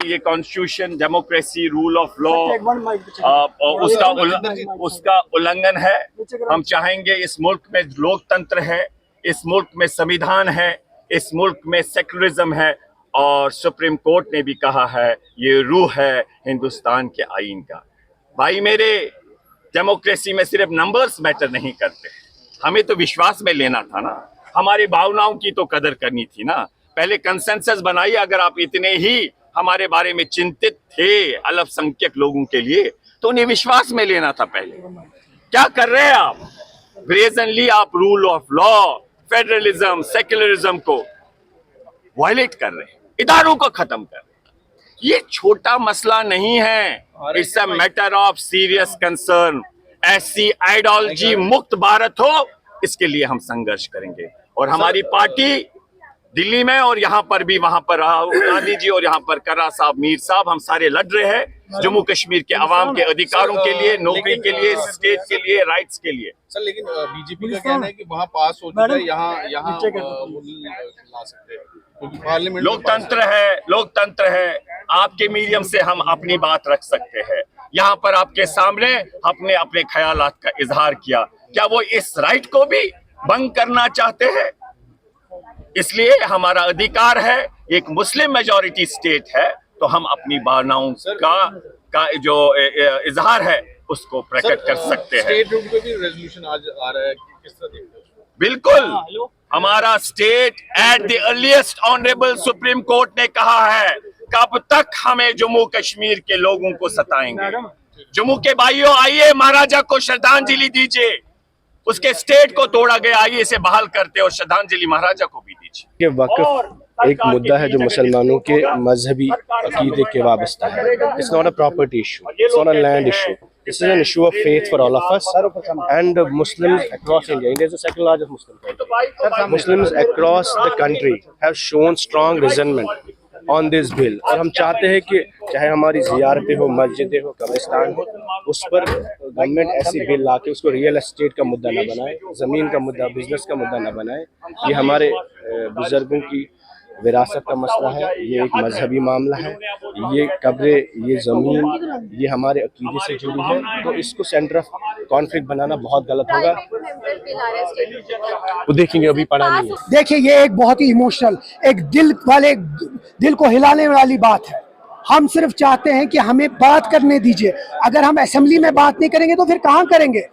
ये constitution, democracy, rule of law उसका उल्लंघन है। हम चाहेंगे इस मुल्क में लोकतंत्र है, इस मुल्क में संविधान है, इस मुल्क में सेकुलरिज्म है, और सुप्रीम कोर्ट ने भी कहा है ये रूह है हिंदुस्तान के आईन का। भाई मेरे, डेमोक्रेसी में सिर्फ नंबर्स मैटर नहीं करते, हमें तो विश्वास में लेना था ना, हमारी भावनाओं की तो कदर करनी थी ना। पहले कंसेंसस बनाइए। अगर आप इतने ही हमारे बारे में चिंतित थे अल्पसंख्यक लोगों के लिए, तो उन्हें विश्वास में लेना था पहले। क्या कर रहे हैं आप? ब्रेजनली आप rule of law, federalism, secularism को वायलेट कर रहे हैं, इदारों को खत्म कर रहे हैं। ये छोटा मसला नहीं है, it's a matter of serious concern. ऐसी आइडियोलॉजी मुक्त भारत हो, इसके लिए हम संघर्ष करेंगे। और हमारी पार्टी दिल्ली में और यहाँ पर भी, वहां पर राहुल गांधी जी और यहाँ पर कर्रा साहब, मीर साहब, हम सारे लड़ रहे हैं जम्मू कश्मीर के अवाम के अधिकारों के लिए, नौकरी के लिए, स्टेट के लिए, राइट्स के लिए। सर लेकिन बीजेपी का कहना है कि वहाँ पास हो चुका है, यहाँ नहीं ला सकते क्योंकि पार्लियामेंट लोकतंत्र है। आपके मीडियम से हम अपनी बात रख सकते हैं। यहाँ पर आपके सामने अपने अपने ख्यालात का इजहार किया। क्या वो इस राइट को भी भंग करना चाहते हैं? इसलिए हमारा अधिकार है, एक मुस्लिम मेजॉरिटी स्टेट है, तो हम अपनी भावनाओं का जो इजहार है उसको प्रकट कर सकते हैं। स्टेट रूट पे भी रेजोल्यूशन आज आ रहा है, किस तरह देखते हो? बिल्कुल, हमारा state at the earliest honourable supreme court ने कहा है कब तक हमें जम्मू कश्मीर के लोगों को सताएंगे। जम्मू के भाइयों, आइए महाराजा को श्रद्धांजलि दीजिए। उसके स्टेट को तोड़ा गया, आइए इसे बहाल करते और श्रद्धांजलि महाराजा को भी दीजिए। ये वक्फ एक मुद्दा है जो मुसलमानों के मजहबी अकीदे के वाबस्ता है। It's not a property issue, it's not a land issue, this is an issue of faith for all of us and Muslims across India. India is the second largest Muslim country. Muslims across the country have shown strong resentment on this bill. और हम चाहते हैं कि चाहे हमारी ज़ियारतें हो, मस्जिदें हो, कब्रिस्तान हो, उस पर गवर्नमेंट ऐसी बिल ला के उसको रियल एस्टेट का मुद्दा न बनाए, ज़मीन का मुद्दा, बिजनेस का मुद्दा न बनाए। ये हमारे बुजुर्गों की विरासत का मसला है, ये एक मजहबी मामला है, ये कब्रें, ये ज़मीन, ये हमारे अकीदे से जुड़ी है, तो इसको सेंटर ऑफ कॉन्फ्लिक्ट बनाना बहुत गलत होगा। वो देखेंगे, अभी पढ़ा नहीं है। देखिए, ये एक बहुत ही इमोशनल, एक दिल को हिलाने वाली बात है। हम सिर्फ चाहते हैं कि हमें बात करने दीजिए। अगर हम असेंबली में बात नहीं करेंगे तो फिर कहाँ करेंगे?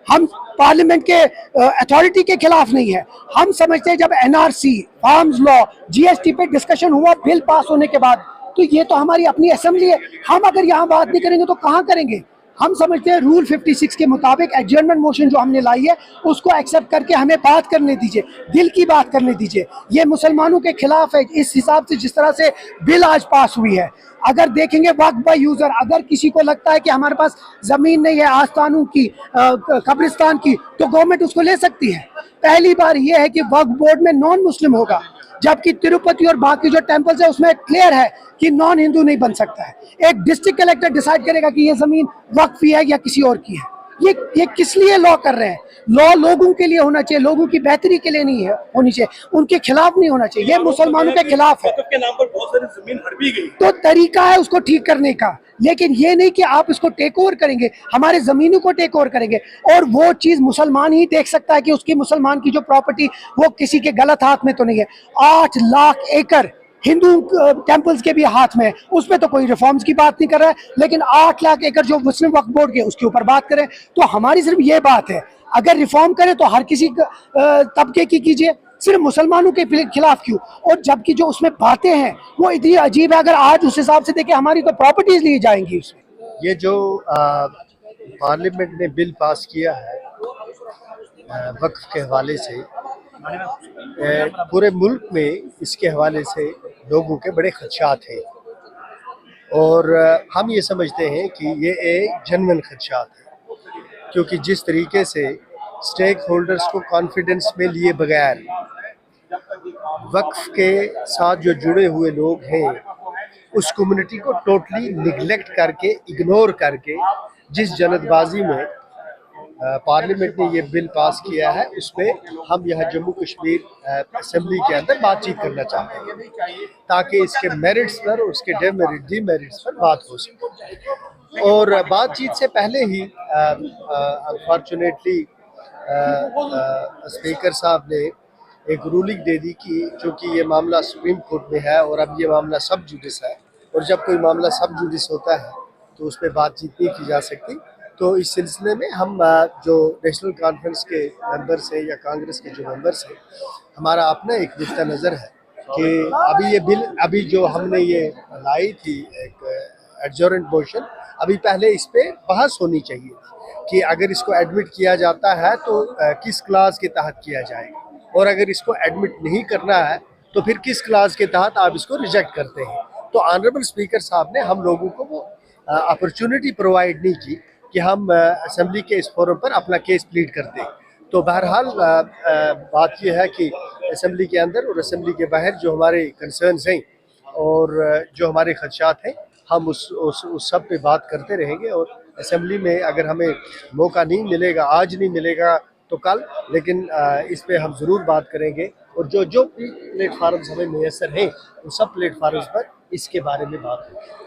हम पार्लियामेंट के अथॉरिटी के खिलाफ नहीं है। हम समझते हैं जब एनआरसी, फार्म्स लॉ, जीएसटी पे डिस्कशन हुआ बिल पास होने के बाद, तो ये तो हमारी अपनी असेंबली है। हम अगर यहाँ बात नहीं करेंगे तो कहाँ करेंगे? हम समझते हैं रूल 56 के मुताबिक एडजर्नमेंट मोशन जो हमने लाई है उसको एक्सेप्ट करके हमें बात करने दीजिए, दिल की बात करने दीजिए। ये मुसलमानों के खिलाफ है इस हिसाब से जिस तरह से बिल आज पास हुई है। अगर देखेंगे वक्फ बाय यूजर, अगर किसी को लगता है कि हमारे पास जमीन नहीं है आस्थानों की, कब्रिस्तान की, तो गवर्नमेंट उसको ले सकती है। पहली बार यह है कि वक्फ बोर्ड में नॉन मुस्लिम होगा, जबकि तिरुपति और बाकी जो टेम्पल्स है उसमें क्लियर है कि नॉन हिंदू नहीं बन सकता है। एक डिस्ट्रिक्ट कलेक्टर डिसाइड करेगा कि ये जमीन वक्फ है या किसी और की है। ये किस लिए लॉ कर रहे हैं? लॉ लोगों के लिए होना चाहिए, लोगों की बेहतरी के लिए नहीं है होनी चाहिए, उनके खिलाफ नहीं होना चाहिए। ये मुसलमानों के खिलाफ है। के नाम पर बहुत सारी जमीन हड़ भी गई, तो तरीका है उसको ठीक करने का, लेकिन ये नहीं कि आप इसको टेक ओवर करेंगे, हमारे जमीनों को टेक ओवर करेंगे। और वो चीज मुसलमान ही देख सकता है कि उसकी मुसलमान की जो प्रॉपर्टी वो किसी के गलत हाथ में तो नहीं है। 8 लाख एकड़ हिंदू टेम्पल्स के भी हाथ में है, उसमें तो कोई रिफॉर्म्स की बात नहीं कर रहा है, लेकिन 8 लाख एकड़ जो मुस्लिम वक्फ बोर्ड के उसके ऊपर बात करें। तो हमारी सिर्फ ये बात है, अगर रिफॉर्म करें तो हर किसी तबके की कीजिए, सिर्फ मुसलमानों के खिलाफ क्यों? और जबकि जो उसमें बातें हैं वो इतनी अजीब है। अगर आज उस हिसाब से देखें, हमारी तो प्रॉपर्टीज ली जाएंगी उसमें। ये जो पार्लियामेंट ने बिल पास किया है वक्फ के हवाले से, पूरे मुल्क में इसके हवाले से लोगों के बड़े खदशात हैं, और हम ये समझते हैं कि ये एक जेन्युइन खदशात है, क्योंकि जिस तरीके से स्टेक होल्डर्स को कॉन्फिडेंस में लिए बगैर वक्फ के साथ जो जुड़े हुए लोग हैं उस कम्युनिटी को टोटली निगलेक्ट करके, इग्नोर करके, जिस जल्दबाजी में पार्लियामेंट ने ये बिल पास किया है, उस पर हम यहाँ जम्मू कश्मीर असेंबली के अंदर बातचीत करना चाहते हैं ताकि इसके मेरिट्स पर और उसके डीमेरिट्स पर बात हो सके। और बातचीत से पहले ही अनफॉर्चुनेटली स्पीकर साहब ने एक रूलिंग दे दी कि चूँकि ये मामला सुप्रीम कोर्ट में है और अब ये मामला सब जुडिस है, और जब कोई मामला सब जुडिस होता है तो उस पर बातचीत नहीं की जा सकती। तो इस सिलसिले में हम जो नेशनल कॉन्फ्रेंस के मेंबर्स हैं या कांग्रेस के जो मेंबर्स हैं, हमारा अपना एक नुक्ता नज़र है कि अभी ये बिल अभी जो हमने ये लाई थी एक एडजोरेंट मोशन, अभी पहले इस पर बहस होनी चाहिए कि अगर इसको एडमिट किया जाता है तो किस क्लास के तहत किया जाएगा, और अगर इसको एडमिट नहीं करना है तो फिर किस क्लास के तहत आप इसको रिजेक्ट करते हैं। तो ऑनरेबल स्पीकर साहब ने हम लोगों को वो अपॉर्चुनिटी प्रोवाइड नहीं की कि हम असेंबली के इस फोरम पर अपना केस प्लीड करते हैं। तो बहरहाल बात यह है कि असेंबली के अंदर और असेंबली के बाहर जो हमारे कंसर्न्स हैं और जो हमारे खदशात हैं, हम उस सब पे बात करते रहेंगे। और असेंबली में अगर हमें मौका नहीं मिलेगा, आज नहीं मिलेगा तो कल, लेकिन इस पे हम ज़रूर बात करेंगे। और जो प्लेटफार्म्स हमें मैसर हैं उन सब प्लेटफार्म्स पर इसके बारे में बात होगी।